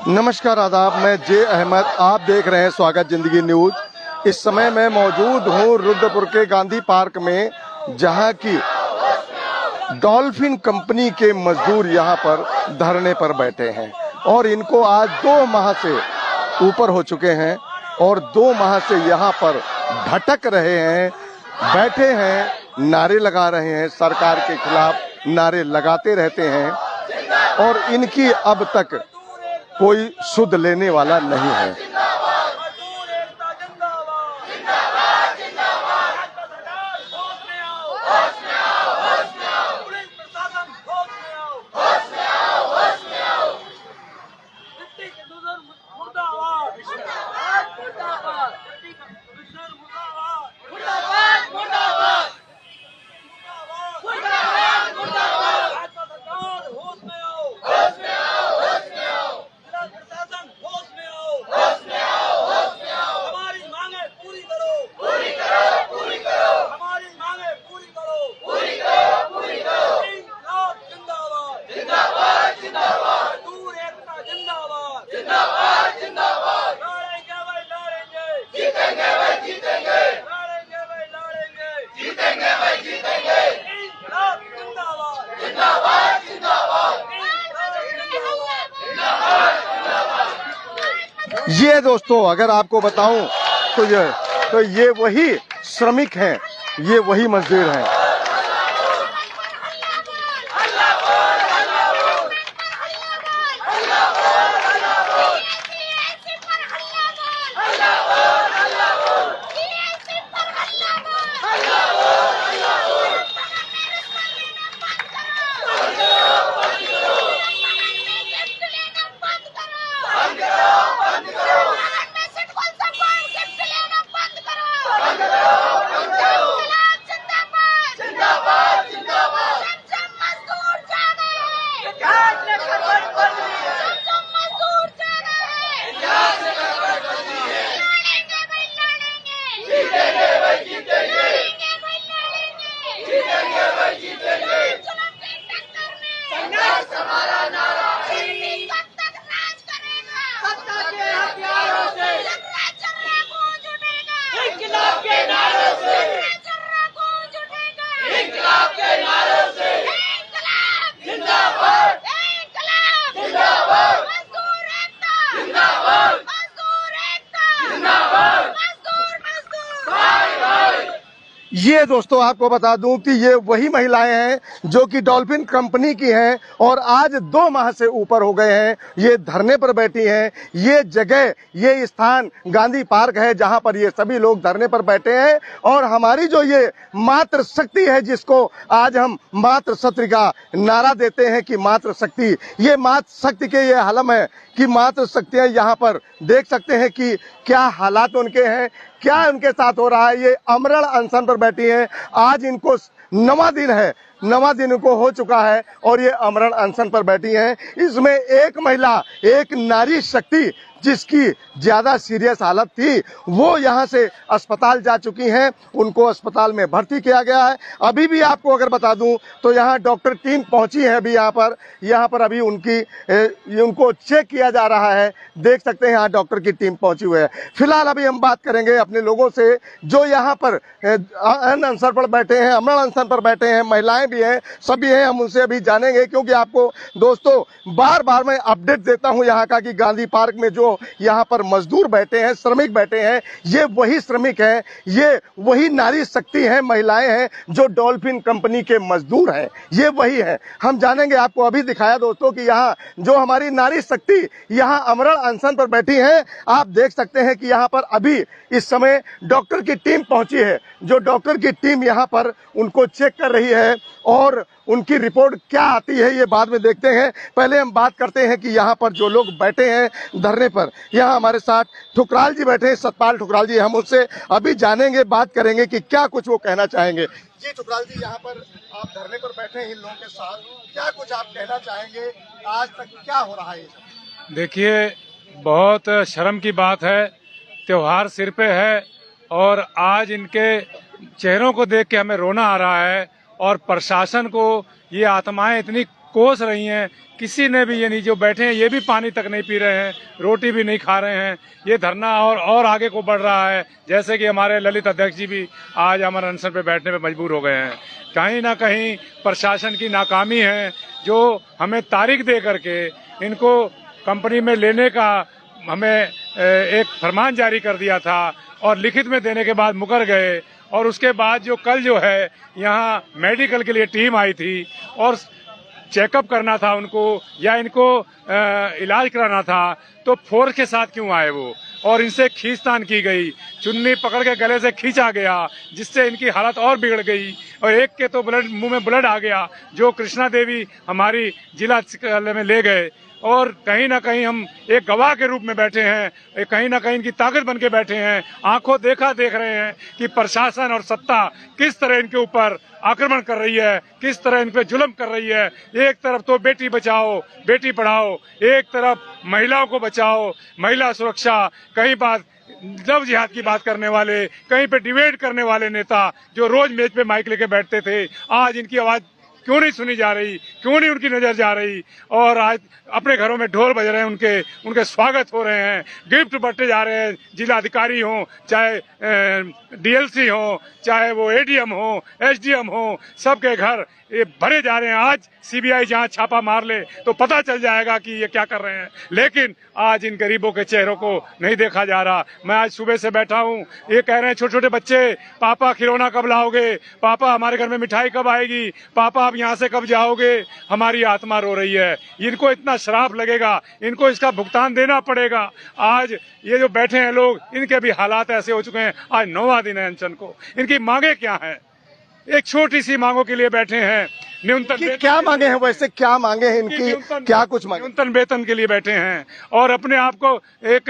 नमस्कार आदाब, मैं जे अहमद। आप देख रहे हैं स्वागत जिंदगी न्यूज। इस समय मैं मौजूद हूं रुद्रपुर के गांधी पार्क में, जहां की डॉल्फिन कंपनी के मजदूर यहां पर धरने पर बैठे हैं और इनको आज 2 माह से ऊपर हो चुके हैं और 2 माह से यहां पर भटक रहे हैं, बैठे हैं, नारे लगा रहे हैं, सरकार के खिलाफ नारे लगाते रहते हैं और इनकी अब तक कोई सुध लेने वाला नहीं है। ये दोस्तों, अगर आपको बताऊं तो ये वही श्रमिक हैं, ये वही मजदूर हैं। ये दोस्तों, आपको बता दूं कि ये वही महिलाएं हैं जो कि डॉल्फिन कंपनी की हैं और आज 2 माह से ऊपर हो गए हैं, ये धरने पर बैठी हैं। ये जगह, ये स्थान गांधी पार्क है जहां पर ये सभी लोग धरने पर बैठे हैं और हमारी जो ये मातृ शक्ति है, जिसको आज हम मातृ शक्ति का नारा देते हैं कि मातृ शक्ति, ये मातृ शक्ति के ये हलम है कि मातृ शक्तियां यहाँ पर देख सकते हैं कि क्या हालात उनके हैं, क्या उनके साथ हो रहा है। ये अमरण अनशन पर बैठी हैं। आज इनको 9वां दिन है, 9वां दिन इनको हो चुका है और ये अमरण अनशन पर बैठी हैं। इसमें एक महिला, एक नारी शक्ति जिसकी ज्यादा सीरियस हालत थी, वो यहाँ से अस्पताल जा चुकी हैं। उनको अस्पताल में भर्ती किया गया है। अभी भी आपको अगर बता दूं तो यहाँ डॉक्टर टीम पहुंची है अभी यहाँ पर अभी उनको चेक किया जा रहा है। देख सकते हैं यहाँ डॉक्टर की टीम पहुंची हुई है। फिलहाल अभी हम बात करेंगे अपने लोगों से जो यहाँ पर अनशन पर बैठे हैं, अमरण अनशन पर बैठे हैं, महिलाएं भी हैं, सभी हैं। हम उनसे अभी जानेंगे, क्योंकि आपको दोस्तों बार बार मैं अपडेट देता हूँ यहाँ का कि गांधी पार्क में जो यहाँ पर मजदूर बैठे हैं, श्रमिक बैठे हैं, ये वही श्रमिक हैं, ये वही नारी शक्ति हैं, महिलाएं हैं जो डॉल्फिन कंपनी के मजदूर हैं, ये वही है। हम जानेंगे। आपको अभी दिखाया दोस्तों कि यहाँ जो हमारी नारी शक्ति यहाँ अमरण अनशन पर बैठी है। आप देख सकते हैं कि यहाँ पर अभी इस समय डॉक्टर की टीम पहुंची है। जो डॉक्टर की टीम यहाँ पर उनको चेक कर रही है और उनकी रिपोर्ट क्या आती है ये बाद में देखते हैं। पहले हम बात करते हैं कि यहाँ पर जो लोग बैठे हैं धरने पर, यहाँ हमारे साथ ठुकराल जी बैठे हैं, सतपाल ठुकराल जी। हम उससे अभी जानेंगे, बात करेंगे कि क्या कुछ वो कहना चाहेंगे। जी ठुकराल जी, यहाँ पर आप धरने पर बैठे हैं इन लोगों के साथ, क्या कुछ आप कहना चाहेंगे? आज तक क्या हो रहा है? देखिए, बहुत शर्म की बात है, त्योहार सिर पे है और आज इनके चेहरों को देख के हमें रोना आ रहा है और प्रशासन को ये आत्माएं इतनी कोस रही हैं। किसी ने भी ये नहीं, जो बैठे हैं ये भी पानी तक नहीं पी रहे हैं, रोटी भी नहीं खा रहे हैं। ये धरना और आगे को बढ़ रहा है, जैसे कि हमारे ललित अध्यक्ष जी भी आज अमर अनशन पे बैठने पे मजबूर हो गए हैं। कहीं ना कहीं प्रशासन की नाकामी है, जो हमें तारीख दे करके इनको कंपनी में लेने का हमें एक फरमान जारी कर दिया था और लिखित में देने के बाद मुकर गए। और उसके बाद जो कल जो है यहाँ मेडिकल के लिए टीम आई थी और चेकअप करना था उनको या इनको इलाज कराना था, तो फोर्स के साथ क्यों आए वो, और इनसे खींचतान की गई, चुन्नी पकड़ के गले से खींचा गया, जिससे इनकी हालत और बिगड़ गई और एक के तो ब्लड, मुंह में ब्लड आ गया, जो कृष्णा देवी हमारी जिला चिकित्सालय में ले गए। और कहीं ना कहीं हम एक गवाह के रूप में बैठे हैं, कहीं ना कहीं इनकी ताकत बन के बैठे हैं, आंखों देखा देख रहे हैं कि प्रशासन और सत्ता किस तरह इनके ऊपर आक्रमण कर रही है, किस तरह इन पे जुल्म कर रही है। एक तरफ तो बेटी बचाओ बेटी पढ़ाओ, एक तरफ महिलाओं को बचाओ, महिला सुरक्षा, कहीं बात लव जिहाद की बात करने वाले, कहीं पे डिबेट करने वाले नेता जो रोज मेज पे माइक लेके बैठते थे, आज इनकी आवाज क्यों नहीं सुनी जा रही, क्यों नहीं उनकी नजर जा रही। और आज अपने घरों में ढोल बज रहे हैं, उनके स्वागत हो रहे हैं, गिफ्ट बंटे जा रहे हैं, जिला अधिकारी हो चाहे डीएलसी हो, चाहे वो एडीएम हो, एसडीएम हो, सबके घर ये भरे जा रहे हैं। आज सीबीआई जहां छापा मार ले तो पता चल जाएगा कि ये क्या कर रहे हैं, लेकिन आज इन गरीबों के चेहरों को नहीं देखा जा रहा। मैं आज सुबह से बैठा हूं, ये कह रहे हैं छोटे छोटे बच्चे, पापा खिलौना कब लाओगे, पापा हमारे घर में मिठाई कब आएगी, पापा आप यहाँ से कब जाओगे। हमारी आत्मा रो रही है, इनको इतना श्राप लगेगा, इनको इसका भुगतान देना पड़ेगा। आज ये जो बैठे हैं लोग, इनके भी हालात ऐसे हो चुके हैं। आज 9वां दिन है अनशन को, इनकी मांगे क्या है, एक छोटी सी मांगों के लिए बैठे हैं। न्यूनतम क्या मांगे हैं, वैसे क्या मांगे हैं इनकी, क्या कुछ मांगे? न्यूनतम वेतन के लिए बैठे हैं और अपने आप को एक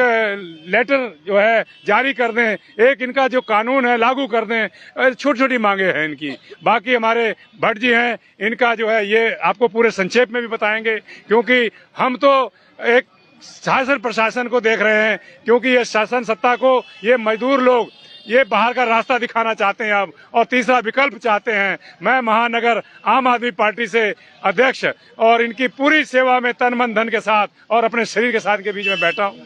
लेटर जो है जारी कर दें, एक इनका जो कानून है लागू कर दें। छोटी छोटी मांगे हैं इनकी। बाकी हमारे भट्ट जी हैं, इनका जो है ये आपको पूरे संक्षेप में भी बताएंगे, क्योंकि हम तो एक शासन प्रशासन को देख रहे हैं, क्योंकि ये शासन सत्ता को ये मजदूर लोग ये बाहर का रास्ता दिखाना चाहते हैं अब, और तीसरा विकल्प चाहते हैं। मैं महानगर आम आदमी पार्टी से अध्यक्ष और इनकी पूरी सेवा में तन मन धन के साथ और अपने शरीर के साथ के बीच में बैठा हूं,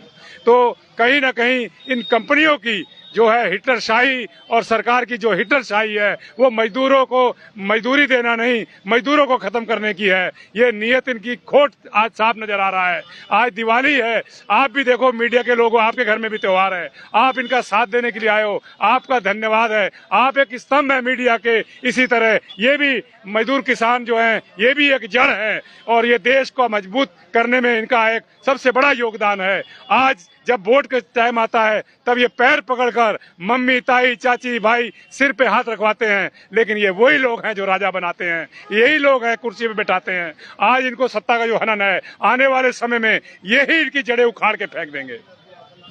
तो कहीं ना कहीं इन कंपनियों की जो है हिटलरशाही और सरकार की जो हिटलरशाही है वो मजदूरों को मजदूरी देना नहीं, मजदूरों को खत्म करने की है। ये नियत इनकी खोट आज साफ नजर आ रहा है। आज दिवाली है, आप भी देखो मीडिया के लोगों, आपके घर में भी त्योहार है, आप इनका साथ देने के लिए आए हो, आपका धन्यवाद है। आप एक स्तंभ है मीडिया के, इसी तरह ये भी मजदूर किसान जो है ये भी एक जड़ है और ये देश को मजबूत करने में इनका एक सबसे बड़ा योगदान है। आज जब वोट का टाइम आता है तब ये पैर पकड़कर मम्मी ताई चाची भाई सिर पे हाथ रखवाते हैं, लेकिन ये वही लोग हैं जो राजा बनाते हैं, यही लोग हैं कुर्सी पे बैठाते हैं। आज इनको सत्ता का जो हनन है, आने वाले समय में यही इनकी जड़ें उखाड़ के फेंक देंगे।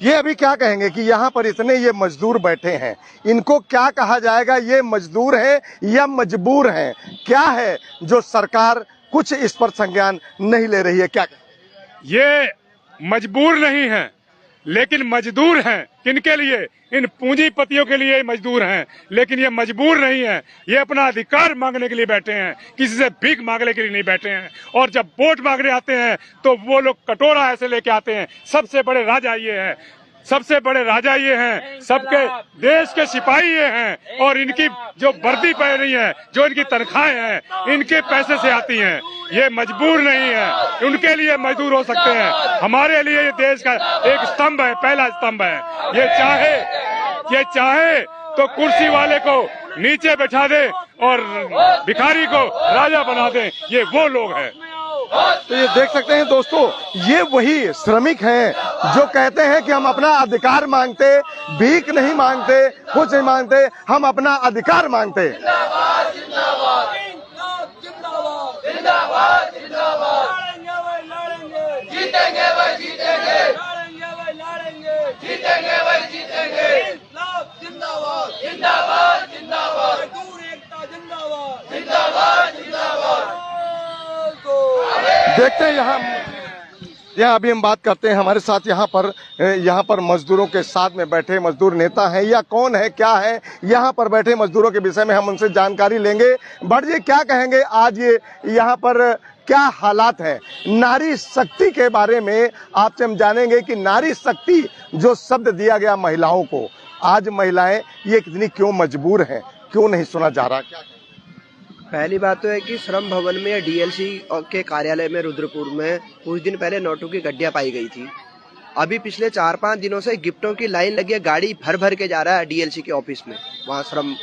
ये अभी क्या कहेंगे कि यहाँ पर इतने ये मजदूर बैठे हैं, इनको क्या कहा जाएगा, ये मजदूर हैं या मजबूर हैं? क्या है जो सरकार कुछ इस पर संज्ञान नहीं ले रही है? क्या ये मजबूर नहीं है लेकिन मजदूर हैं। किनके लिए? इन पूंजीपतियों के लिए मजदूर हैं, लेकिन ये मजबूर नहीं है। ये अपना अधिकार मांगने के लिए बैठे हैं, किसी से भीख मांगने के लिए नहीं बैठे हैं। और जब वोट मांगने आते हैं तो वो लोग कटोरा ऐसे लेके आते हैं। सबसे बड़े राजा ये हैं, सबसे बड़े राजा ये हैं, सबके देश के सिपाही ये हैं, और इनकी जो वर्दी पहन रही है, जो इनकी तनख्वाहें हैं, इनके पैसे से आती हैं। ये मजबूर नहीं है, उनके लिए मजदूर हो सकते हैं। हमारे लिए ये देश का एक स्तंभ है, पहला स्तंभ है। ये चाहे तो कुर्सी वाले को नीचे बैठा दे और भिखारी को राजा बना दे, ये वो लोग हैं। तो ये देख सकते हैं दोस्तों, ये वही श्रमिक हैं जो कहते हैं कि हम अपना अधिकार मांगते, भीख नहीं मांगते, कुछ नहीं मांगते, हम अपना अधिकार मांगते। जिंदाबाद जिंदाबाद जिंदाबाद जिंदाबाद जिंदाबाद, जीतेंगे भाई जीतेंगे, जीतेंगे भाई जीतेंगे। जिंदाबाद जिंदाबाद जिंदाबाद, मजदूर एकता जिंदाबाद जिंदाबाद जिंदाबाद। देखते हैं यहाँ अभी हम बात करते हैं, हमारे साथ यहाँ पर मजदूरों के साथ में बैठे मजदूर नेता हैं या कौन है क्या है, यहाँ पर बैठे मजदूरों के विषय में हम उनसे जानकारी लेंगे। भट्ट जी क्या कहेंगे, आज ये यहाँ पर क्या हालात है। नारी शक्ति के बारे में आपसे हम जानेंगे कि नारी शक्ति जो शब्द दिया गया महिलाओं को, आज महिलाएं ये कितनी क्यों मजबूर हैं, क्यों नहीं सुना जा रहा। क्या पहली बात तो है कि श्रम भवन में डीएलसी के कार्यालय में रुद्रपुर में कुछ दिन पहले नोटों की गड्डियां पाई गई थी। अभी पिछले 4-5 दिनों से गिफ्टों की लाइन लगी है, गाड़ी भर भर के जा रहा है डीएलसी के ऑफिस में, वहाँ श्रम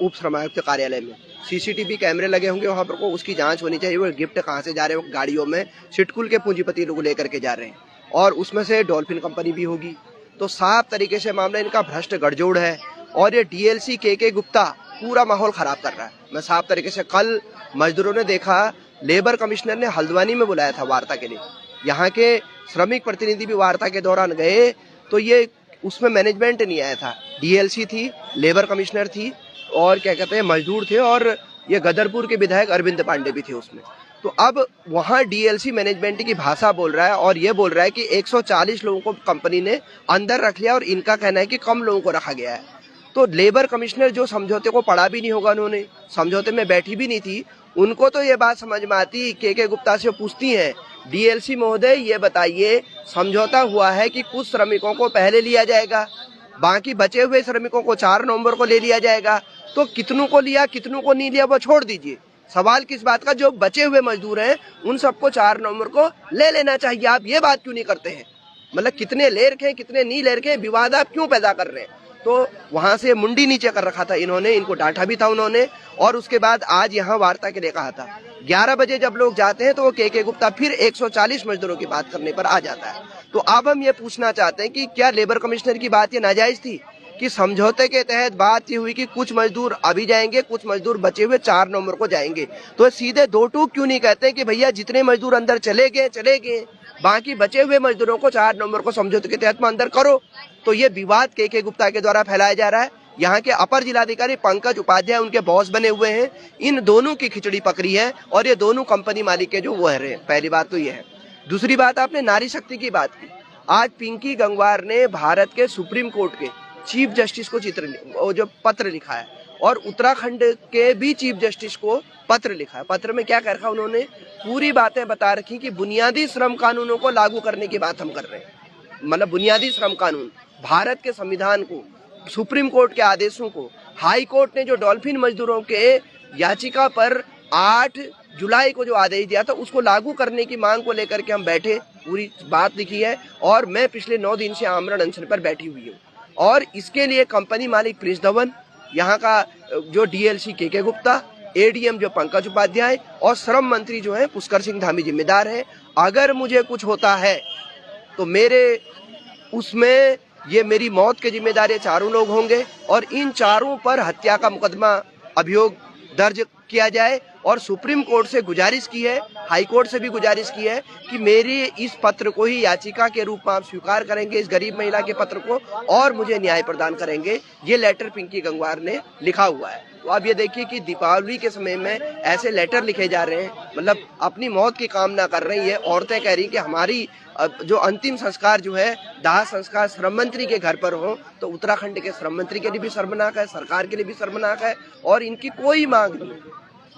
उप श्रम आयुक्त कार्यालय में सीसीटीवी कैमरे लगे होंगे वहाँ पर को उसकी जांच होनी चाहिए। वो गिफ्ट कहाँ से जा रहे हैं, वो गाड़ियों में सिटकुल के पूंजीपति लोग लेकर के जा रहे हैं और उसमें से डॉल्फिन कंपनी भी होगी। तो साफ तरीके से मामला इनका भ्रष्ट गठजोड़ है और ये डीएलसी के गुप्ता पूरा माहौल खराब कर रहा है। मैं साफ तरीके से, कल मजदूरों ने देखा, लेबर कमिश्नर ने हल्द्वानी में बुलाया था वार्ता के लिए, यहाँ के श्रमिक प्रतिनिधि भी वार्ता के दौरान गए तो ये उसमें मैनेजमेंट नहीं आया था। डीएलसी थी, लेबर कमिश्नर थी और क्या कहते हैं मजदूर थे और ये गदरपुर के विधायक अरविंद पांडे भी थे उसमें। तो अब वहाँ डीएलसी मैनेजमेंट की भाषा बोल रहा है और ये बोल रहा है कि 140 लोगों को कंपनी ने अंदर रख लिया और इनका कहना है कि कम लोगों को रखा गया है। तो लेबर कमिश्नर जो समझौते को पढ़ा भी नहीं होगा, उन्होंने समझौते में बैठी भी नहीं थी, उनको तो ये बात समझ में आती। के गुप्ता से पूछती हैं, डीएलसी महोदय ये बताइए, समझौता हुआ है कि कुछ श्रमिकों को पहले लिया जाएगा, बाकी बचे हुए श्रमिकों को 4 नवंबर को ले लिया जाएगा, तो कितनों को लिया कितनों को नहीं लिया वो छोड़ दीजिए, सवाल किस बात का, जो बचे हुए मजदूर हैं उन सबको 4 नवंबर को ले लेना चाहिए। आप ये बात क्यों नहीं करते हैं? मतलब कितने ले रखे हैं कितने नहीं ले रखे हैं, विवाद आप क्यों पैदा कर रहे हैं? तो वहां से मुंडी नीचे कर रखा था इन्होंने, इनको डांटा भी था उन्होंने और उसके बाद आज यहाँ वार्ता के लिए कहा था। 11 बजे जब लोग जाते हैं तो वो के गुप्ता फिर 140 मजदूरों की बात करने पर आ जाता है। तो अब हम ये पूछना चाहते हैं कि क्या लेबर कमिश्नर की बात ये नाजायज थी कि समझौते के तहत बात ये हुई कि कुछ मजदूर अभी जाएंगे, कुछ मजदूर बचे हुए 4 नवंबर को जाएंगे, तो सीधे 2 टूक क्यों नहीं कहते हैं कि भैया जितने मजदूर अंदर चले गए, बाकी बचे हुए मजदूरों को 4 नवंबर को समझौते के तहत में अंदर करो। तो ये विवाद के गुप्ता के द्वारा फैलाया जा रहा है। यहाँ के अपर जिलाधिकारी पंकज उपाध्याय उनके बॉस बने हुए हैं, इन दोनों की खिचड़ी पकड़ी है और ये दोनों कंपनी मालिक के जो वो है। पहली बात तो ये है। दूसरी बात, आपने नारी शक्ति की बात की। आज पिंकी गंगवार ने भारत के सुप्रीम कोर्ट के चीफ जस्टिस को जो पत्र लिखा है और उत्तराखंड के भी चीफ जस्टिस को पत्र लिखा है। पत्र में क्या कर रखा उन्होंने, पूरी बातें बता रखी कि बुनियादी श्रम कानूनों को लागू करने की बात हम कर रहे हैं। मतलब बुनियादी श्रम कानून, भारत के संविधान को, सुप्रीम कोर्ट के आदेशों को, हाई कोर्ट ने जो डॉल्फिन मजदूरों के याचिका पर 8 जुलाई को जो आदेश दिया था उसको लागू करने की मांग को लेकर के हम बैठे, पूरी बात लिखी है और मैं पिछले 9 दिन से आमरण अनशन पर बैठी हुई हूँ। और इसके लिए कंपनी मालिक प्रिंस धवन, यहाँ का जो डीएलसी के गुप्ता, एडीएम जो पंकज उपाध्याय और श्रम मंत्री जो है पुष्कर सिंह धामी जिम्मेदार है। अगर मुझे कुछ होता है तो मेरे उसमें ये मेरी मौत के जिम्मेदार ये चारों लोग होंगे और इन चारों पर हत्या का मुकदमा अभियोग दर्ज किया जाए। और सुप्रीम कोर्ट से गुजारिश की है, हाई कोर्ट से भी गुजारिश की है कि मेरे इस पत्र को ही याचिका के रूप में आप स्वीकार करेंगे, इस गरीब महिला के पत्र को, और मुझे न्याय प्रदान करेंगे। ये लेटर पिंकी गंगवार ने लिखा हुआ है। तो आप ये देखिए कि दीपावली के समय में ऐसे लेटर लिखे जा रहे हैं, मतलब अपनी मौत की कामना कर रही है। औरतें कह रही कि हमारी जो अंतिम संस्कार जो है, दाह संस्कार श्रम मंत्री के घर पर हो, तो उत्तराखंड के श्रम मंत्री के लिए भी शर्मनाक है, सरकार के लिए भी शर्मनाक है। और इनकी कोई मांग नहीं,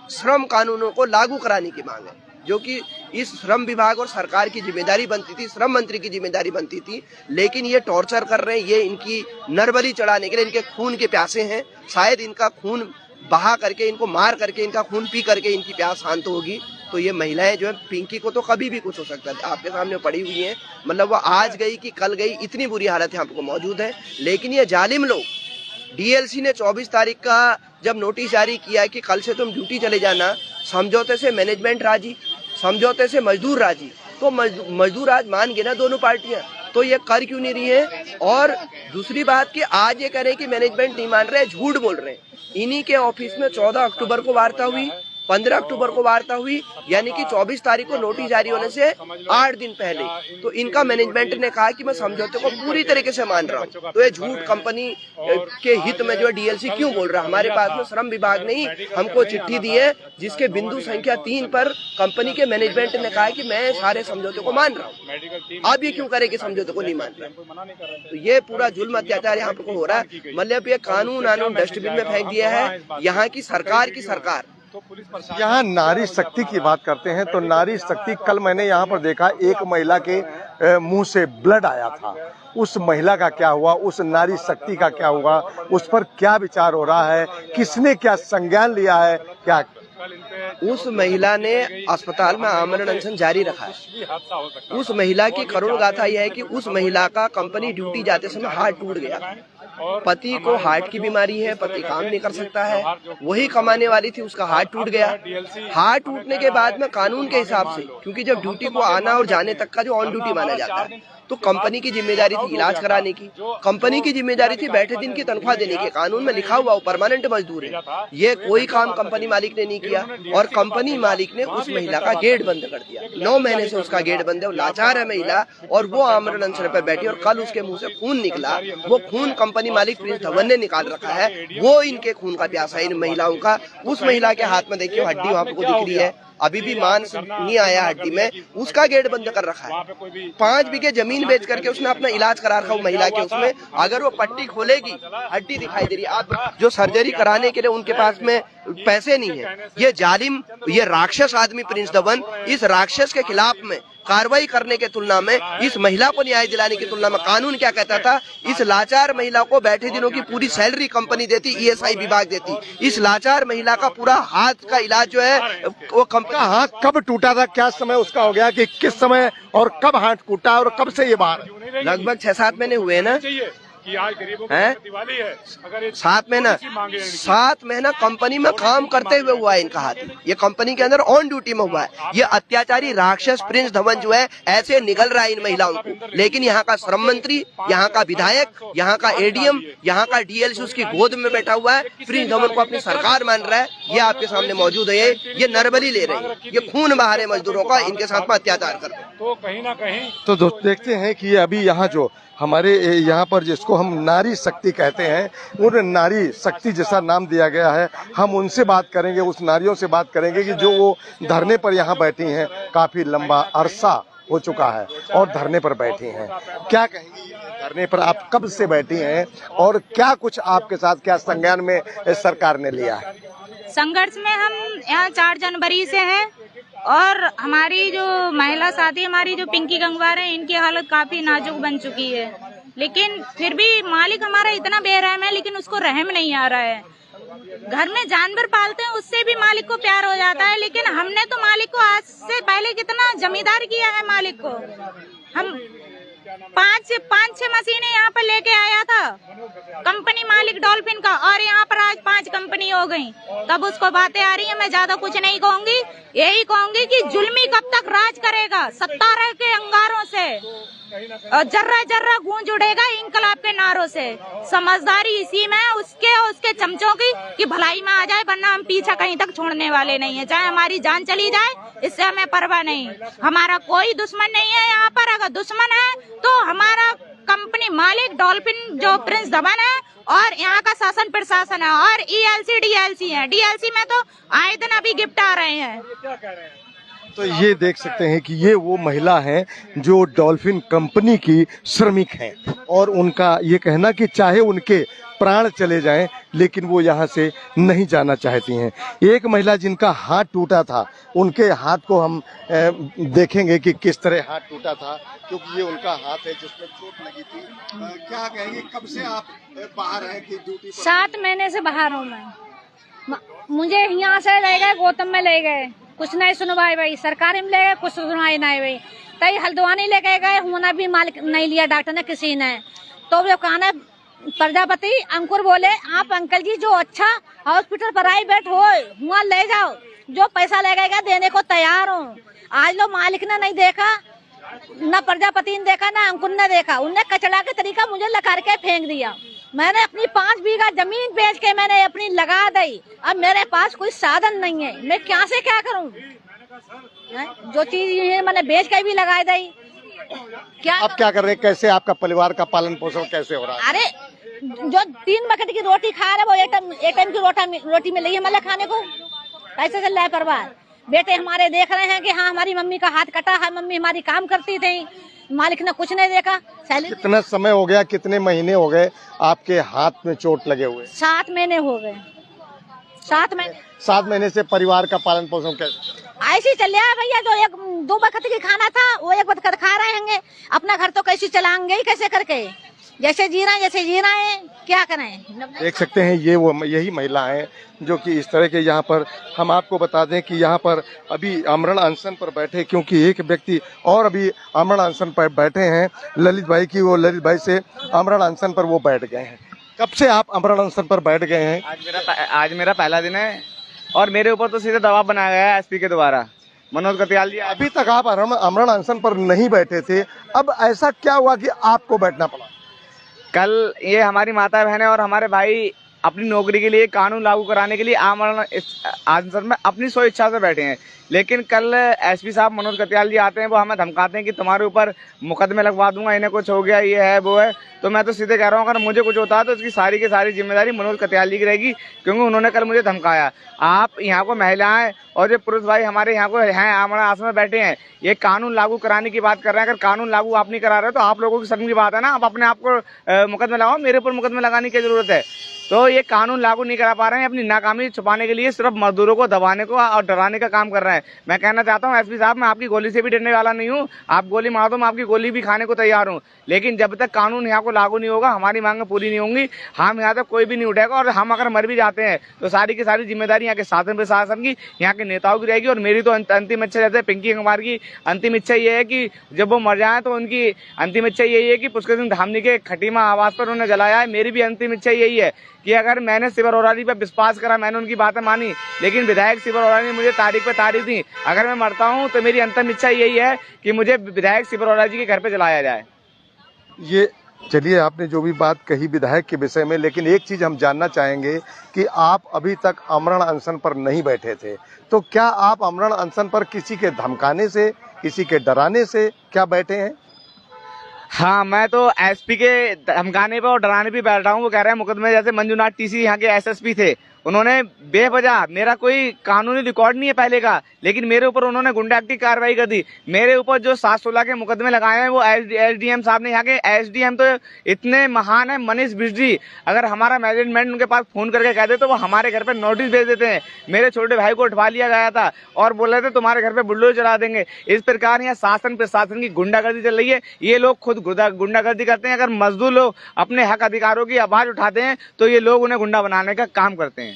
श्रम कानूनों को लागू कराने की मांग है, जो कि इस श्रम विभाग और सरकार की जिम्मेदारी बनती थी, श्रम मंत्री की जिम्मेदारी बनती थी। लेकिन ये टॉर्चर कर रहे हैं, ये इनकी नरबली चढ़ाने के लिए, इनके खून के प्यासे हैं। शायद इनका खून बहा करके, इनको मार करके, इनका खून पी करके इनकी प्यास शांत होगी। तो ये महिलाएं जो है, पिंकी को तो कभी भी कुछ हो सकता है, आपके सामने पड़ी हुई हैं, मतलब वो आज गई कि कल गई, इतनी बुरी हालत यहाँ आपको मौजूद है। लेकिन ये जालिम लोग, डीएलसी ने 24 तारीख का जब नोटिस जारी किया कि कल से तुम ड्यूटी चले जाना, समझौते से मैनेजमेंट राजी, समझौते से मजदूर राजी, तो मजदूर आज मान गए ना दोनों पार्टियां, तो ये कर क्यों नहीं रही है? और दूसरी बात कि आज ये कह रहे हैं कि मैनेजमेंट नहीं मान रहे, झूठ बोल रहे हैं। इन्हीं के ऑफिस में 14 अक्टूबर को वार्ता हुई, 15 अक्टूबर को वार्ता हुई, यानी कि 24 तारीख को नोटिस जारी होने से 8 दिन पहले तो इनका मैनेजमेंट ने कहा कि मैं समझौते को पूरी तरीके से मान रहा हूँ। तो ये झूठ कंपनी के हित में जो है डीएलसी क्यों बोल रहा है? हमारे पास में श्रम विभाग ने ही हमको चिट्ठी दी है, जिसके बिंदु संख्या 3 पर कंपनी के मैनेजमेंट ने कहा कि मैं सारे समझौते को मान रहा हूँ। अब ये क्यों करे कि समझौते को नहीं मान रहा? तो ये पूरा जुल्म अत्याचार यहाँ पे हो रहा है। मतलब ये कानून डस्टबिन में फेंक दिया है। यहाँ की सरकार तो पुलिस प्रशासन यहाँ नारी शक्ति की बात करते हैं तो नारी शक्ति, कल मैंने यहाँ पर देखा एक महिला के मुंह से ब्लड आया था। उस महिला का क्या हुआ, उस नारी शक्ति का क्या हुआ, उस पर क्या विचार हो रहा है, किसने क्या संज्ञान लिया है, क्या उस महिला ने अस्पताल में आमरण अनशन जारी रखा है। उस महिला की करुण गाथा यह है कि उस महिला का कंपनी ड्यूटी जाते समय हार्ट टूट गया। पति को हार्ट की बीमारी है, पति काम नहीं कर सकता है, वही कमाने वाली थी, उसका हार्ट टूट गया। हार्ट टूटने के बाद में कानून के हिसाब से, क्योंकि जब ड्यूटी को आना और जाने तक का जो ऑन ड्यूटी माना जाता है, तो कंपनी की जिम्मेदारी थी इलाज कराने की, कंपनी की जिम्मेदारी थी बैठे दिन की तनख्वाह देने की। कानून में लिखा हुआ वो परमानेंट मजदूर है। ये कोई काम कंपनी मालिक ने नहीं किया और कंपनी मालिक ने उस महिला का गेट बंद कर दिया। 9 महीने से उसका गेट बंद है। वो लाचार है महिला और वो आमरण अनशन पर बैठी और कल उसके मुंह से खून निकला। वो खून कंपनी मालिक प्रिंस धवन ने निकाल रखा है। वो इनके खून का प्यासा है इन महिलाओं का। उस महिला के हाथ में देखिए हड्डी वहाँ पे दिख रही है, अभी भी मांस नहीं आया हड्डी में, उसका गेट बंद कर रखा है। 5 बीघे जमीन बेच करके उसने अपना इलाज करा रखा वो महिला के उसमें। अगर वो पट्टी खोलेगी हड्डी दिखाई दे रही है। आप जो सर्जरी कराने के लिए उनके पास में पैसे नहीं है। ये जालिम, ये राक्षस आदमी प्रिंस धवन, इस राक्षस के खिलाफ में कार्रवाई करने के तुलना में, इस महिला को न्याय दिलाने की तुलना में कानून क्या कहता था, इस लाचार महिला को बैठे दिनों की पूरी सैलरी कंपनी देती, ESI विभाग देती। इस लाचार महिला का पूरा हाथ का इलाज जो है वो का हाथ कब टूटा था, क्या समय उसका हो गया कि किस समय और कब हाथ टूटा और कब से ये बाहर? लगभग 6-7 महीने हुए ना कि आज गरीबों की दिवाली है। अगर 7 महीना कंपनी में काम करते हुए हुआ है इनका हाथ। ये कंपनी के अंदर ऑन ड्यूटी में हुआ है। ये अत्याचारी राक्षस प्रिंस धवन जो है ऐसे निगल रहा है इन महिलाओं को। लेकिन यहाँ का श्रम मंत्री, यहाँ का विधायक, यहाँ का ADM, यहाँ का DLC उसकी गोद में बैठा हुआ है। प्रिंस धवन को अपनी सरकार मान रहा है। ये आपके सामने मौजूद है। ये नरबली ले रहे हैं, ये खून बहा रहे मजदूरों का, इनके साथ में अत्याचार कर रहे हैं। तो कहीं ना कहीं तो दोस्त देखते हैं कि अभी यहाँ जो हमारे यहाँ पर जिसको हम नारी शक्ति कहते हैं, उन नारी शक्ति जैसा नाम दिया गया है, हम उनसे बात करेंगे, उस नारियों से बात करेंगे कि जो वो धरने पर यहाँ बैठी हैं, काफी लंबा अरसा हो चुका है और धरने पर बैठी हैं। क्या कहेंगी, धरने पर आप कब से बैठी हैं और क्या कुछ आपके साथ क्या संज्ञान में सरकार ने लिया है? संघर्ष में हम यहाँ 4 जनवरी से हैं और हमारी जो महिला साथी हमारी जो पिंकी गंगवार है, इनकी हालत काफी नाजुक बन चुकी है। लेकिन फिर भी मालिक हमारा इतना बेरहम है, लेकिन उसको रहम नहीं आ रहा है। घर में जानवर पालते हैं, उससे भी मालिक को प्यार हो जाता है। लेकिन हमने तो मालिक को आज से पहले कितना जमींदार किया है। मालिक को हम 5-6 मशीनें यहाँ पर लेके आया था कंपनी मालिक डॉल्फिन का, और यहाँ पर आज 5 कंपनी हो गई। तब उसको बातें आ रही है। मैं ज्यादा कुछ नहीं कहूंगी, यही कहूंगी कि जुल्मी कब तक राज करेगा 17 के अंगारों से, और जर्रा जर्रा गूंज उड़ेगा इंकलाब के नारों से। समझदारी इसी में उसके चमचों की कि भलाई में आ जाए, वरना हम पीछा कहीं तक छोड़ने वाले नहीं है। चाहे हमारी जान चली जाए, इससे हमें परवाह नहीं। हमारा कोई दुश्मन नहीं है यहाँ पर। अगर दुश्मन है तो हमारा कंपनी मालिक डॉल्फिन जो प्रिंस धवन है और यहाँ का शासन प्रशासन है और ELC DLC है। DLC में तो आए दिन अभी गिफ्ट आ रहे हैं। तो ये देख सकते हैं कि ये वो महिला हैं जो डॉल्फिन कंपनी की श्रमिक हैं और उनका ये कहना कि चाहे उनके प्राण चले जाएं लेकिन वो यहाँ से नहीं जाना चाहती हैं। एक महिला जिनका हाथ टूटा था, उनके हाथ को हम देखेंगे कि किस तरह हाथ टूटा था, क्योंकि ये उनका हाथ है जिसमें चोट लगी थी। क्या कहेंगे, कब से आप बाहर हैं कि ड्यूटी पर? 7 महीने से बाहर हूँ मैं। मुझे यहाँ से ले गए, गौतम में ले गए, कुछ नहीं सुनवाई भाई। सरकारी में ले गए, कुछ सुनवाई नहीं भाई। कई हल्द्वानी लेके गए, होना भी मालिक नहीं लिया डॉक्टर ने, किसी ने। तो वो कहना प्रजापति अंकुर बोले, आप अंकल जी जो अच्छा हॉस्पिटल प्राइवेट हो वहाँ ले जाओ, जो पैसा लगेगा देने को तैयार हूँ। आज लो मालिक ने नहीं देखा, न प्रजापति ने देखा, न अंकुर ने देखा। उनने कचड़ा के तरीका मुझे लगा के फेंक दिया। मैंने अपनी 5 बीघा जमीन बेच के मैंने अपनी लगा दी। अब मेरे पास कोई साधन नहीं है, मैं क्या से क्या करूं? जो चीज मैंने बेच के भी लगा दी। क्या आप क्या कर रहे हैं? कैसे आपका परिवार का पालन पोषण कैसे हो रहा है? अरे जो 3 वक्त की रोटी खा रहे वो एक टाइम की रोटी मिल रही है मतलब खाने को, कैसे चल रहा है परिवार? बेटे हमारे देख रहे हैं कि हाँ हमारी मम्मी का हाथ कटा है, मम्मी हमारी काम करती थी, मालिक ने कुछ नहीं देखा। कितना समय हो गया, कितने महीने हो गए आपके हाथ में चोट लगे हुए? 7 महीने हो गए। 7 महीने 7 महीने से परिवार का पालन पोषण कैसे? ऐसे ही चल रहा है भैया। जो 1-2 वक्त की खाना था वो 1 वक्त खा रहे हैं। अपना घर तो कैसे चलाएंगे ही, कैसे करके जैसे जी रहे हैं, क्या करें। देख सकते हैं ये वो यही महिलाएं जो कि इस तरह के यहाँ पर, हम आपको बता दें कि यहाँ पर अभी आमरण अनशन पर बैठे, क्योंकि एक व्यक्ति और अभी आमरण अनशन पर बैठे हैं ललित भाई की, वो ललित भाई से आमरण अनशन पर वो बैठ गए हैं। कब से आप आमरण अनशन पर बैठ गए हैं? आज मेरा पहला दिन है और मेरे ऊपर तो सीधे दबाव बनाया गया है एसपी के द्वारा, मनोज कटियाल जी। अभी तक आप आमरण अनशन पर नहीं बैठे थे, अब ऐसा क्या हुआ कि आपको बैठना पड़ा? कल ये हमारी माता बहनें और हमारे भाई अपनी नौकरी के लिए कानून लागू कराने के लिए आमरण अनशन में अपनी स्व इच्छा से बैठे हैं, लेकिन कल एसपी साहब मनोज कटियाल जी आते हैं, वो हमें धमकाते हैं कि तुम्हारे ऊपर मुकदमे लगवा दूंगा, इन्हें कुछ हो गया, ये है वो है। तो मैं तो सीधे कह रहा हूँ अगर मुझे कुछ होता है तो इसकी सारी की सारी जिम्मेदारी मनोज कटियाल जी की रहेगी, क्योंकि उन्होंने कल मुझे धमकाया। आप यहाँ को महिलाएं और जो पुरुष भाई हमारे यहाँ को हैं आमरण आसन में बैठे हैं, ये कानून लागू कराने की बात कर रहे हैं। अगर कानून लागू आप नहीं करा रहे तो आप लोगों की शर्म की बात है ना। आप अपने आप को मुकदमे लगाओ, मेरे ऊपर मुकदमे लगाने की जरूरत है। तो ये कानून लागू नहीं करा पा रहे हैं, अपनी नाकामी छुपाने के लिए सिर्फ मजदूरों को दबाने को और डराने का काम कर रहे हैं। मैं कहना चाहता हूँ एसपी साहब, मैं आपकी गोली से भी डरने वाला नहीं हूँ, आप गोली मार दो मैं आपकी गोली भी खाने को तैयार हूँ, लेकिन जब तक कानून यहाँ को लागू नहीं होगा हमारी मांगें पूरी नहीं होंगी, हम यहाँ तक कोई भी नहीं उठेगा। और हम अगर मर भी जाते हैं तो सारी की सारी जिम्मेदारी यहाँ के शासन प्रशासन की, यहाँ के नेताओं की रहेगी। और मेरी तो अंतिम इच्छा, जैसे पिंकी गंगवार की अंतिम इच्छा ये है कि जब वो मर जाए तो उनकी अंतिम इच्छा यही है कि पुष्कर सिंह धामी के खटीमा आवास पर उन्हें जलाया है। मेरी भी अंतिम इच्छा यही है कि अगर मैंने शिव अरोड़ा जी पर विश्वास करा, मैंने उनकी बातें मानी, लेकिन विधायक शिव अरोड़ा ने मुझे तारीख पे तारीख दी, अगर मैं मरता हूं तो मेरी अंतिम इच्छा यही है कि मुझे विधायक शिव अरोड़ा जी के घर पे जलाया जाए। ये चलिए आपने जो भी बात कही विधायक के विषय में, लेकिन एक चीज हम जानना चाहेंगे कि आप अभी तक आमरण अनशन पर नहीं बैठे थे, तो क्या आप आमरण अनशन पर किसी के धमकाने से, किसी के डराने से क्या बैठे हैं? हाँ, मैं तो एसपी के धमकाने पे और डराने पे बैठ रहा हूँ। वो कह रहे हैं मुकदमे, जैसे मंजूनाथ टीसी यहाँ के एसएसपी थे, उन्होंने बेवजह, मेरा कोई कानूनी रिकॉर्ड नहीं है पहले का, लेकिन मेरे ऊपर उन्होंने गुंडागर्दी की कार्रवाई कर दी। मेरे ऊपर जो 716 के मुकदमे लगाए हैं वो एसडीएम साहब ने, यहाँ के एसडीएम तो इतने महान है मनीष बिजली, अगर हमारा मैनेजमेंट उनके पास फोन करके कह दे तो वो हमारे घर पे नोटिस भेज देते हैं। मेरे छोटे भाई को उठवा लिया गया था और बोल रहे थे तुम्हारे घर पे बुलडोजर चला देंगे। इस प्रकार यहाँ शासन प्रशासन की गुंडागर्दी चल रही है। ये लोग खुद गुंडागर्दी करते हैं। अगर मजदूर लोग अपने हक अधिकारों की आवाज उठाते हैं तो ये लोग उन्हें गुंडा बनाने का काम करते हैं।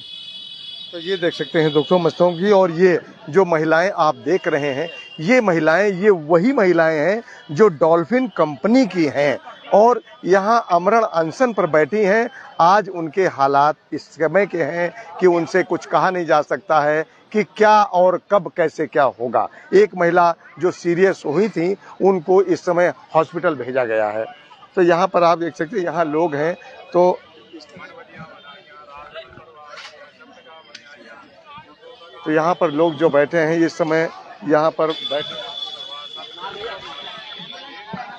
तो ये देख सकते हैं दोस्तों मस्तों की, और ये जो महिलाएं आप देख रहे हैं, ये महिलाएं, ये वही महिलाएं हैं जो डॉल्फिन कंपनी की हैं और यहाँ आमरण अनशन पर बैठी हैं। आज उनके हालात इस समय के हैं कि उनसे कुछ कहा नहीं जा सकता है कि क्या और कब कैसे क्या होगा। एक महिला जो सीरियस हुई थी उनको इस समय हॉस्पिटल भेजा गया है। तो यहाँ पर आप देख सकते हैं यहाँ लोग हैं, तो यहाँ पर लोग जो बैठे हैं इस समय यहाँ पर बैठे,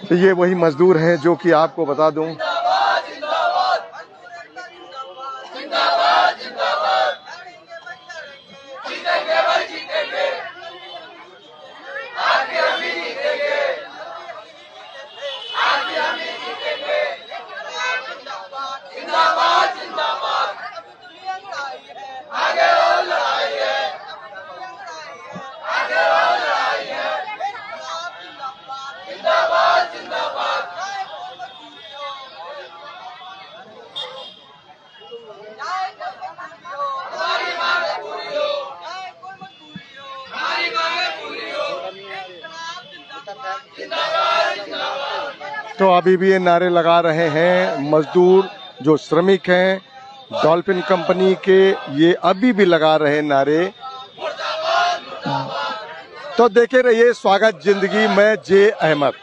तो ये वही मजदूर हैं जो कि आपको बता दूं तो अभी भी ये नारे लगा रहे हैं मजदूर जो श्रमिक हैं डॉल्फिन कंपनी के, ये अभी भी लगा रहे नारे। तो देखे रहिए स्वागत जिंदगी में जे अहमद।